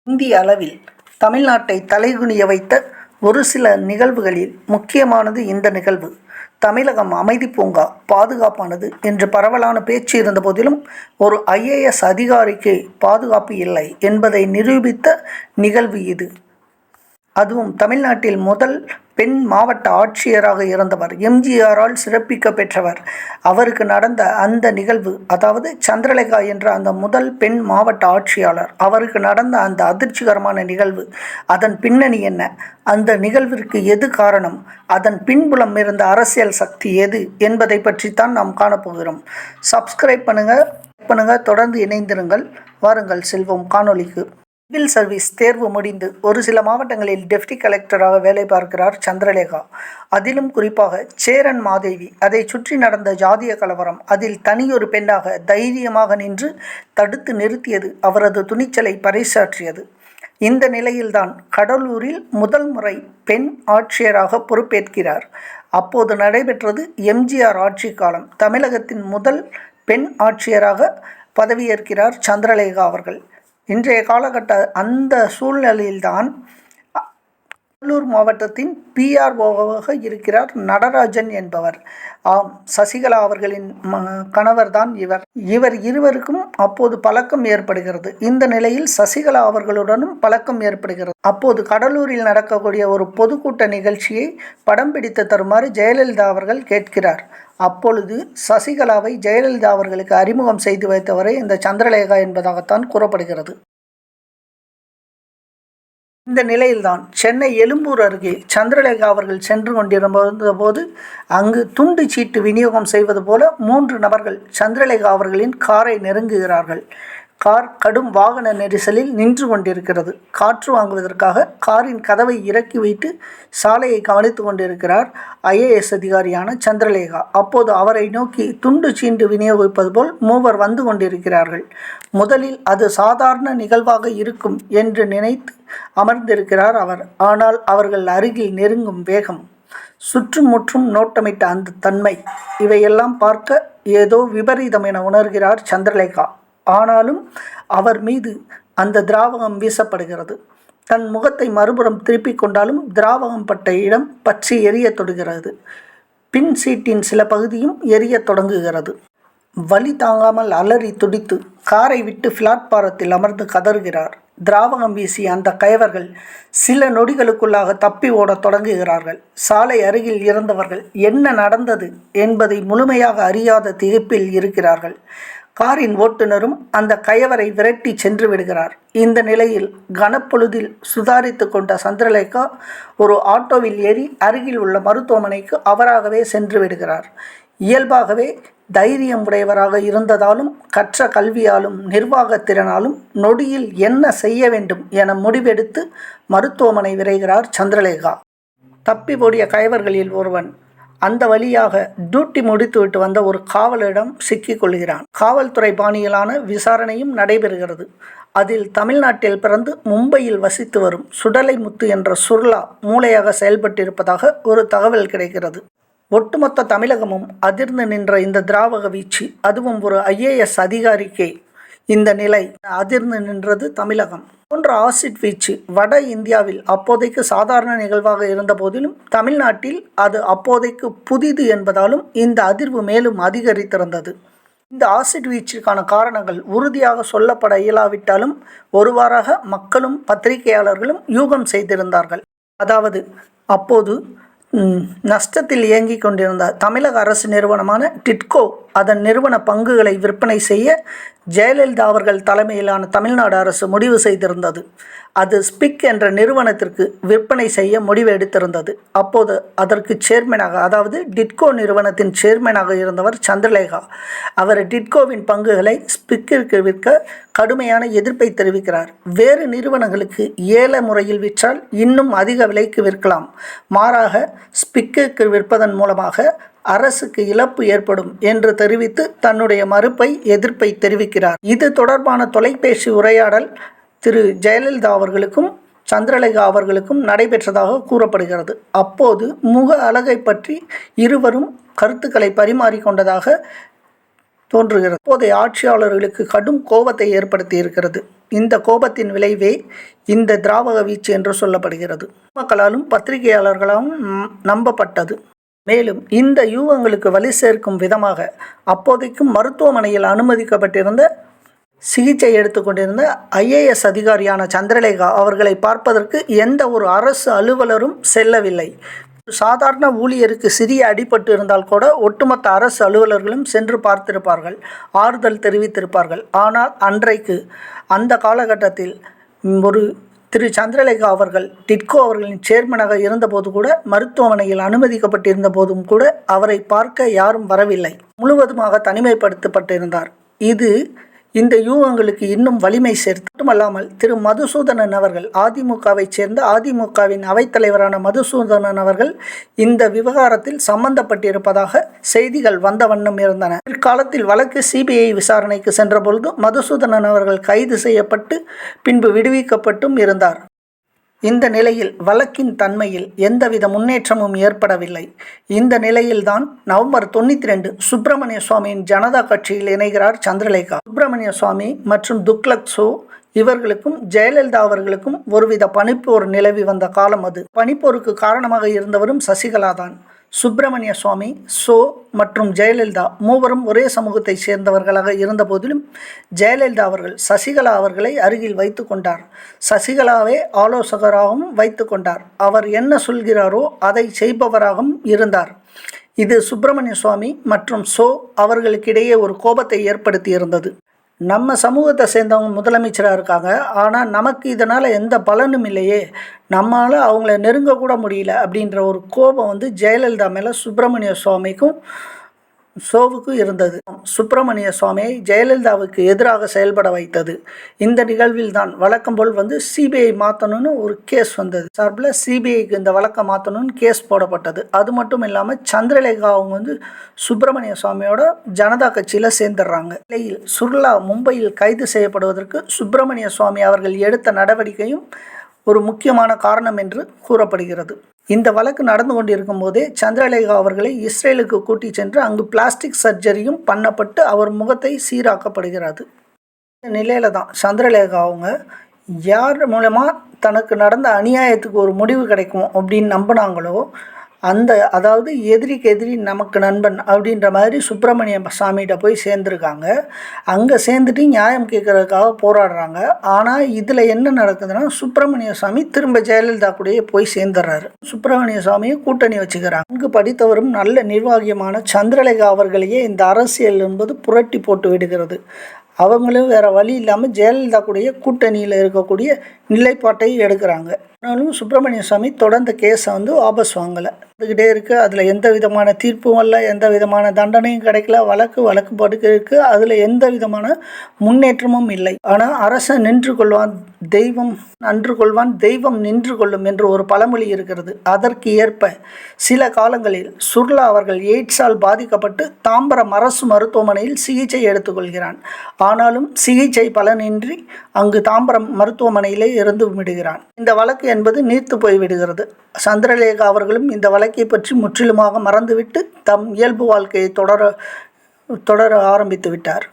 இந்திய அளவில் தமிழ்நாட்டை தலைகுனிய வைத்த ஒரு சில நிகழ்வுகளில் முக்கியமானது இந்த நிகழ்வு. தமிழகம் அமைதி பூங்கா, பாதுகாப்பானது என்று பரவலான பேச்சு இருந்த போதிலும் ஒரு IAS அதிகாரிக்கு பாதுகாப்பு இல்லை என்பதை நிரூபித்த நிகழ்வு இது. அதுவும் தமிழ்நாட்டில் முதல் பெண் மாவட்ட ஆட்சியராக இருந்தவர், MGRஆல் சிறப்பிக்க பெற்றவர். அவருக்கு நடந்த அந்த நிகழ்வு, அதாவது சந்திரலேகா என்ற அந்த முதல் பெண் மாவட்ட ஆட்சியாளர், அவருக்கு நடந்த அந்த அதிர்ச்சிகரமான நிகழ்வு, அதன் பின்னணி என்ன, அந்த நிகழ்விற்கு எது காரணம், அதன் பின்புலம் இருந்த அரசியல் சக்தி எது என்பதை பற்றித்தான் நாம் காணப்போகிறோம். சப்ஸ்கிரைப் பண்ணுங்க, தொடர்ந்து இணைந்திருங்கள். வாருங்கள் செல்வோம் காணொளிக்கு. சிவில் சர்வீஸ் தேர்வு முடிந்து ஒரு சில மாவட்டங்களில் டெப்டி கலெக்டராக வேலை பார்க்கிறார் சந்திரலேகா. அதிலும் குறிப்பாக சேரன் மாதேவி, அதை சுற்றி நடந்த ஜாதிய கலவரம், அதில் தனியொரு பெண்ணாக தைரியமாக நின்று தடுத்து நிறுத்தியது அவரது துணிச்சலை பறைசாற்றியது. இந்த நிலையில்தான் கடலூரில் முதல் முறை பெண் ஆட்சியராக பொறுப்பேற்கிறார். அப்போது நடைபெற்றது MGR ஆட்சி காலம். தமிழகத்தின் முதல் பெண் ஆட்சியராக பதவியேற்கிறார் சந்திரலேகா அவர்கள். இன்றைய காலகட்ட அந்த சூழ்நிலையில்தான் கடலூர் மாவட்டத்தின் PROவாக இருக்கிறார் நடராஜன் என்பவர். ஆம், சசிகலா அவர்களின் கணவர் தான் இவர் இருவருக்கும் அப்போது பழக்கம் ஏற்படுகிறது. இந்த நிலையில் சசிகலா அவர்களுடனும் பழக்கம் ஏற்படுகிறது. அப்போது கடலூரில் நடக்கக்கூடிய ஒரு பொதுக்கூட்ட நிகழ்ச்சியை படம் பிடித்து தருமாறு ஜெயலலிதா அவர்கள் கேட்கிறார். அப்பொழுது சசிகலாவை ஜெயலலிதா அவர்களுக்கு அறிமுகம் செய்து வைத்தவரை இந்த சந்திரலேகா என்பதாகத்தான் கூறப்படுகிறது. இந்த நிலையில்தான் சென்னை எழும்பூர் அருகே சந்திரலேகா அவர்கள் சென்று கொண்டிருந்த போது அங்கு துண்டு சீட்டு விநியோகம் செய்வது போல 3 நபர்கள் சந்திரலேகா அவர்களின் காரை நெருங்குகிறார்கள். கார் கடும் வாகன நெரிசலில் நின்று கொண்டிருக்கிறது. காற்று வாங்குவதற்காக காரின் கதவை இறக்கி வைத்து சாலையை கவனித்து கொண்டிருக்கிறார் IAS அதிகாரியான சந்திரலேகா. அப்போது அவரை நோக்கி துண்டு சீண்டு விநியோகிப்பது போல் 3 வந்து கொண்டிருக்கிறார்கள். முதலில் அது சாதாரண நிகழ்வாக இருக்கும் என்று நினைத்து அமர்ந்திருக்கிறார் அவர். ஆனால் அவர்கள் அருகில் நெருங்கும் வேகம், சுற்றுமுற்றும் நோட்டமிட்ட அந்த தன்மை, இவையெல்லாம் பார்க்க ஏதோ விபரீதம் என உணர்கிறார் சந்திரலேகா. ஆனாலும் அவர் மீது அந்த திராவகம் வீசப்படுகிறது. தன் முகத்தை மறுபுறம் திருப்பிக் கொண்டாலும் திராவகம் பட்ட இடம் பற்றி எரிய தொடுகிறது. பின் சீட்டின் சில பகுதியும் எரிய தொடங்குகிறது. வலி தாங்காமல் அலறி துடித்து காரை விட்டு பிளாட்பாரத்தில் அமர்ந்து கதறுகிறார். திராவகம் வீசிய அந்த கயவர்கள் சில நொடிகளுக்குள்ளாக தப்பி ஓடத் தொடங்குகிறார்கள். சாலை அருகில் இருந்தவர்கள் என்ன நடந்தது என்பதை முழுமையாக அறியாத திகைப்பில் இருக்கிறார்கள். காரின் ஓட்டுநரும் அந்த கயவரை விரட்டி சென்று விடுகிறார். இந்த நிலையில் கனப்பொழுதில் சுதாரித்து கொண்ட சந்திரலேகா ஒரு ஆட்டோவில் ஏறி அருகில் உள்ள மருத்துவமனைக்கு அவராகவே சென்று விடுகிறார். இயல்பாகவே தைரியம் உடையவராக இருந்ததாலும் கற்ற கல்வியாலும் நிர்வாகத்திறனாலும் நொடியில் என்ன செய்ய வேண்டும் என முடிவெடுத்து மருத்துவமனை விரைகிறார் சந்திரலேகா. தப்பி ஓடிய கயவர்களில் ஒருவன் அந்த வழியாக டியூட்டி முடித்துவிட்டு வந்த ஒரு காவலரிடம் சிக்கிக் கொள்கிறான். காவல்துறை பாணியிலான விசாரணையும் நடைபெறுகிறது. அதில் தமிழ்நாட்டில் பிறந்து மும்பையில் வசித்து வரும் சுடலைமுத்து என்ற சுர்லா மூளையாக செயல்பட்டிருப்பதாக ஒரு தகவல் கிடைக்கிறது. ஒட்டுமொத்த தமிழகமும் அதிர்ந்து நின்ற இந்த திராவக வீச்சு, அதுவும் ஒரு IAS அதிகாரிக்கே இந்த நிலை, அதிர்ந்து நின்றது தமிழகம். போன்ற ஆசிட் வீச்சு வட இந்தியாவில் அப்போதைக்கு சாதாரண நிகழ்வாக இருந்த போதிலும் தமிழ்நாட்டில் அது அப்போதைக்கு புதிது என்பதாலும் இந்த அதிர்வு மேலும் அதிகரித்திருந்தது. இந்த ஆசிட் வீச்சுக்கான காரணங்கள் உறுதியாக சொல்லப்பட இயலாவிட்டாலும் ஒருவாறாக மக்களும் பத்திரிகையாளர்களும் யூகம் செய்திருந்தார்கள். அதாவது அப்போது நஷ்டத்தில் இயங்கிக் கொண்டிருந்த தமிழக அரசு நிறுவனமான டிட்கோ அதன் நிறுவன பங்குகளை விற்பனை செய்ய ஜெயலலிதா அவர்கள் தலைமையிலான தமிழ்நாடு அரசு முடிவு செய்திருந்தது. அது ஸ்பிக் என்ற நிறுவனத்திற்கு விற்பனை செய்ய முடிவு எடுத்திருந்தது. அப்போது அதற்கு சேர்மனாக, அதாவது டிட்கோ நிறுவனத்தின் சேர்மனாக இருந்தவர் சந்திரலேகா. அவர் டிட்கோவின் பங்குகளை ஸ்பிக்கிற்கு விற்க கடுமையான எதிர்ப்பை தெரிவிக்கிறார். வேறு நிறுவனங்களுக்கு ஏல முறையில் விற்றால் இன்னும் அதிக விலைக்கு விற்கலாம், மாறாக ஸ்பிக்கிற்கு விற்பதன் மூலமாக அரசுக்கு இழப்பு ஏற்படும் என்று தெரிவித்து தன்னுடைய எதிர்ப்பை தெரிவிக்கிறார். இது தொடர்பான தொலைபேசி உரையாடல் திரு ஜெயலலிதா அவர்களுக்கும் சந்திரலேகா அவர்களுக்கும் நடைபெற்றதாக கூறப்படுகிறது. அப்போது முக அழகை பற்றி இருவரும் கருத்துக்களை பரிமாறிக்கொண்டதாக தோன்றுகிறது. அப்போதைய ஆட்சியாளர்களுக்கு கடும் கோபத்தை ஏற்படுத்தி இருக்கிறது. இந்த கோபத்தின் விளைவே இந்த திராவக வீச்சு என்று சொல்லப்படுகிறது. மக்களாலும் பத்திரிகையாளர்களாலும் நம்பப்பட்டது. மேலும் இந்த யூகங்களுக்கு வலி சேர்க்கும் விதமாக அப்போதைக்கும் மருத்துவமனையில் அனுமதிக்கப்பட்டிருந்த சிகிச்சை எடுத்துக்கொண்டிருந்த IAS அதிகாரியான சந்திரலேகா அவர்களை பார்ப்பதற்கு எந்த ஒரு அரசு அலுவலரும் செல்லவில்லை. சாதாரண ஊழியருக்கு சிறிய அடிபட்டு இருந்தால் கூட ஒட்டுமொத்த அரசு அலுவலர்களும் சென்று பார்த்திருப்பார்கள், ஆறுதல் தெரிவித்திருப்பார்கள். ஆனால் அன்றைக்கு அந்த காலகட்டத்தில் ஒரு திரு சந்திரலேகா அவர்கள் டிட்கோ அவர்களின் சேர்மனாக இருந்தபோது கூட, மருத்துவமனையில் அனுமதிக்கப்பட்டிருந்த போதும் கூட அவரை பார்க்க யாரும் வரவில்லை. முழுவதுமாக தனிமைப்படுத்தப்பட்டிருந்தார். இது இந்த யூகங்களுக்கு இன்னும் வலிமை சேர்த்து மட்டுமல்லாமல் திரு மதுசூதனன் அவர்கள், அதிமுகவை சேர்ந்த அதிமுகவின் அவைத்தலைவரான மதுசூதனன் அவர்கள் இந்த விவகாரத்தில் சம்பந்தப்பட்டிருப்பதாக செய்திகள் வந்த வண்ணம் இருந்தன. பிற்காலத்தில் வழக்கு CBI விசாரணைக்கு சென்றபொழுது மதுசூதனன் அவர்கள் கைது செய்யப்பட்டு பின்பு விடுவிக்கப்பட்டும் இருந்தார். இந்த நிலையில் வழக்கின் தன்மையில் எந்தவித முன்னேற்றமும் ஏற்படவில்லை. இந்த நிலையில்தான் நவம்பர் 92 சுப்பிரமணிய சுவாமியின் ஜனதா கட்சியில் இணைகிறார் சந்திரலேகா. சுப்பிரமணிய சுவாமி மற்றும் துக்ளக் சோ இவர்களுக்கும் ஜெயலலிதா அவர்களுக்கும் ஒருவித பனிப்போர் நிலவி வந்த காலம் அது. பனிப்போருக்கு காரணமாக இருந்தவரும் சசிகலா தான். சுப்பிரமணிய சுவாமி, சோ மற்றும் ஜெயலலிதா மூவரும் ஒரே சமூகத்தை சேர்ந்தவர்களாக இருந்த போதிலும் ஜெயலலிதா அவர்கள் சசிகலா அவர்களை அருகில் வைத்து கொண்டார். சசிகலாவை ஆலோசகராகவும் வைத்து கொண்டார். அவர் என்ன சொல்கிறாரோ அதை செய்பவராகவும் இருந்தார். இது சுப்பிரமணிய சுவாமி மற்றும் சோ அவர்களுக்கிடையே ஒரு கோபத்தை ஏற்படுத்தி இருந்தது. நம்ம சமூகத்தை சேர்ந்தவங்க முதலமைச்சராக இருக்காங்க, ஆனால் நமக்கு இதனால் எந்த பலனும் இல்லையே, நம்மளால் அவங்கள நெருங்கக்கூட முடியல அப்படின்ற ஒரு கோபம் ஜெயலலிதா மேலே சுப்பிரமணிய சுவாமிக்கும் சோவுக்கும் இருந்தது. சுப்பிரமணிய சுவாமியை ஜெயலலிதாவுக்கு எதிராக செயல்பட வைத்தது. இந்த நிகழ்வில் தான் வழக்கம் போல் CBI மாற்றணும்னு ஒரு கேஸ் வந்தது. சார்பில் CBIக்கு இந்த வழக்கை மாற்றணும்னு கேஸ் போடப்பட்டது. அது மட்டும் இல்லாமல் சந்திரலேகா அவங்க சுப்பிரமணிய சுவாமியோட ஜனதா கட்சியில் சேர்ந்துடுறாங்க. நிலையில் சுர்லா மும்பையில் கைது செய்யப்படுவதற்கு சுப்பிரமணிய சுவாமி அவர்கள் எடுத்த நடவடிக்கையும் ஒரு முக்கியமான காரணம் என்று கூறப்படுகிறது. இந்த வழக்கு நடந்து கொண்டிருக்கும் போதே சந்திரலேகா அவர்களை இஸ்ரேலுக்கு கூட்டி சென்று அங்கு பிளாஸ்டிக் சர்ஜரியும் பண்ணப்பட்டு அவர் முகத்தை சீராக்கப்படுகிறது. இந்த நிலையில தான் சந்திரலேகா அவங்க யார் மூலமாக தனக்கு நடந்த அநியாயத்துக்கு ஒரு முடிவு கிடைக்கும் அப்படின்னு நம்பினாங்களோ, அதாவது எதிரிக்கு எதிரி நமக்கு நண்பன் அப்படின்ற மாதிரி சுப்பிரமணிய சாமிகிட்ட போய் சேர்ந்துருக்காங்க. அங்கே சேர்ந்துட்டு நியாயம் கேட்குறதுக்காக போராடுறாங்க. ஆனால் இதில் என்ன நடக்குதுன்னா, சுப்பிரமணிய சாமி திரும்ப ஜெயலலிதா கூடயே போய் சேர்ந்துடுறாரு. சுப்பிரமணிய சாமியை கூட்டணி வச்சுக்கிறாங்க. அங்கு படித்தவரும் நல்ல நிர்வாகியமான சந்திரலேகா அவர்களையே இந்த அரசியல் என்பது புரட்டி போட்டு விடுகிறது. அவங்களும் வேறு வழி இல்லாமல் ஜெயலலிதா கூடிய கூட்டணியில் இருக்கக்கூடிய நிலைப்பாட்டை எடுக்கிறாங்க. ஆனாலும் சுப்பிரமணிய சாமி தொடர்ந்த கேஸை வாபஸ் வாங்கலை, அதுக்கிட்டே இருக்குது. அதில் எந்த விதமான தீர்ப்பும் இல்லை, எந்த விதமான தண்டனையும் கிடைக்கல. வழக்கு படுக்க இருக்குது. அதில் எந்த விதமான முன்னேற்றமும் இல்லை. ஆனால் அரசன் நின்று கொள்வான், தெய்வம் அன்று கொள்வான், தெய்வம் நின்று கொள்ளும் என்று ஒரு பழமொழி இருக்கிறது. அதற்கு ஏற்ப சில காலங்களில் சுர்லா அவர்கள் எய்ட்ஸால் பாதிக்கப்பட்டு தாம்பரம் அரசு மருத்துவமனையில் சிகிச்சை எடுத்துக்கொள்கிறான். ஆனாலும் சிகிச்சை பலனின்றி அங்கு தாம்பரம் மருத்துவமனையிலே இறந்து விடுகிறான். இந்த வழக்கு என்பது நீர்த்து போய்விடுகிறது. சந்திரலேகா அவர்களும் இந்த வழக்கை பற்றி முற்றிலுமாக மறந்துவிட்டு தம் இயல்பு வாழ்க்கையை தொடர ஆரம்பித்து விட்டார்.